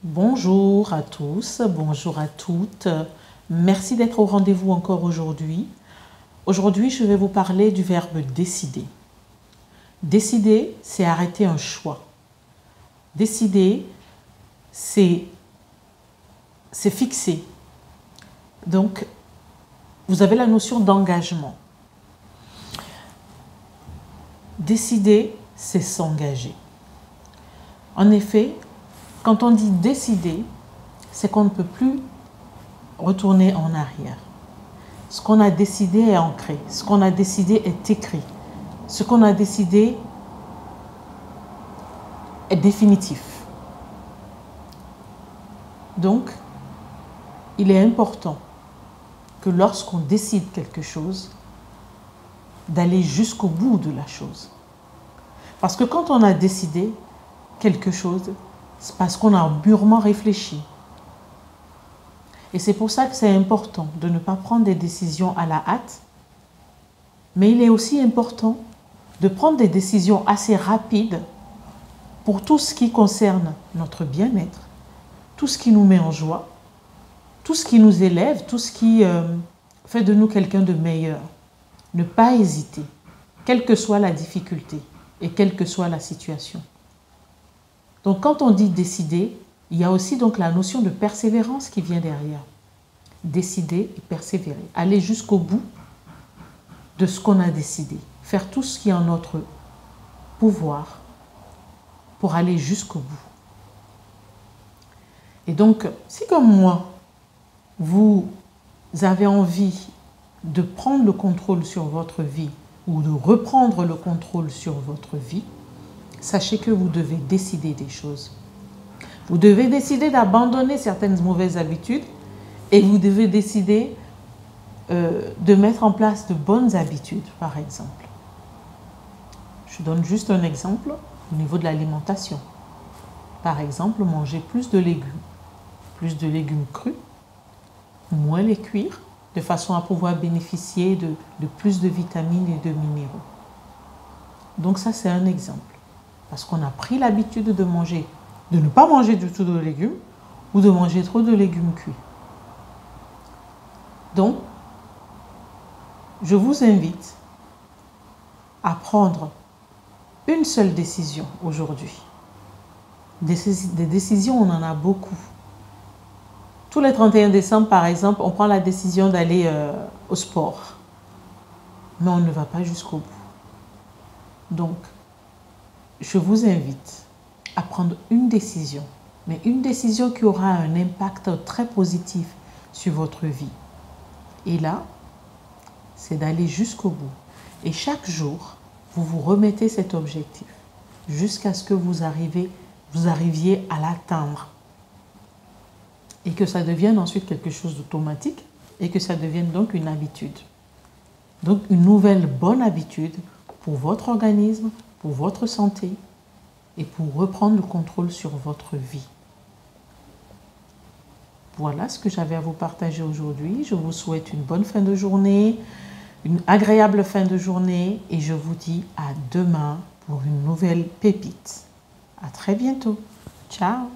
Bonjour à tous, bonjour à toutes. Merci d'être au rendez-vous encore aujourd'hui. Aujourd'hui, je vais vous parler du verbe décider. Décider, c'est arrêter un choix. Décider, c'est fixer. Donc, vous avez la notion d'engagement. Décider, c'est s'engager. En effet, quand on dit décider, c'est qu'on ne peut plus retourner en arrière. Ce qu'on a décidé est ancré, ce qu'on a décidé est écrit, ce qu'on a décidé est définitif. Donc, il est important que lorsqu'on décide quelque chose, d'aller jusqu'au bout de la chose. Parce que quand on a décidé quelque chose, c'est parce qu'on a mûrement réfléchi. Et c'est pour ça que c'est important de ne pas prendre des décisions à la hâte, mais il est aussi important de prendre des décisions assez rapides pour tout ce qui concerne notre bien-être, tout ce qui nous met en joie, tout ce qui nous élève, tout ce qui fait de nous quelqu'un de meilleur. Ne pas hésiter, quelle que soit la difficulté et quelle que soit la situation. Donc quand on dit décider, il y a aussi donc la notion de persévérance qui vient derrière. Décider et persévérer, aller jusqu'au bout de ce qu'on a décidé, faire tout ce qui est en notre pouvoir pour aller jusqu'au bout. Et donc, si comme moi, vous avez envie de prendre le contrôle sur votre vie ou de reprendre le contrôle sur votre vie, sachez que vous devez décider des choses. Vous devez décider d'abandonner certaines mauvaises habitudes et vous devez décider de mettre en place de bonnes habitudes, par exemple. Je donne juste un exemple au niveau de l'alimentation. Par exemple, manger plus de légumes crus, moins les cuire, de façon à pouvoir bénéficier de plus de vitamines et de minéraux. Donc ça, c'est un exemple. Parce qu'on a pris l'habitude de ne pas manger du tout de légumes ou de manger trop de légumes cuits. Donc, je vous invite à prendre une seule décision aujourd'hui. Des décisions, on en a beaucoup. Tous les 31 décembre, par exemple, on prend la décision d'aller au sport. Mais on ne va pas jusqu'au bout. Donc, je vous invite à prendre une décision, mais une décision qui aura un impact très positif sur votre vie. Et là, c'est d'aller jusqu'au bout. Et chaque jour, vous vous remettez cet objectif jusqu'à ce que vous arriviez à l'atteindre. Et que ça devienne ensuite quelque chose d'automatique et que ça devienne donc une habitude. Donc une nouvelle bonne habitude pour votre organisme, pour votre santé et pour reprendre le contrôle sur votre vie. Voilà ce que j'avais à vous partager aujourd'hui. Je vous souhaite une bonne fin de journée, une agréable fin de journée et je vous dis à demain pour une nouvelle pépite. À très bientôt. Ciao.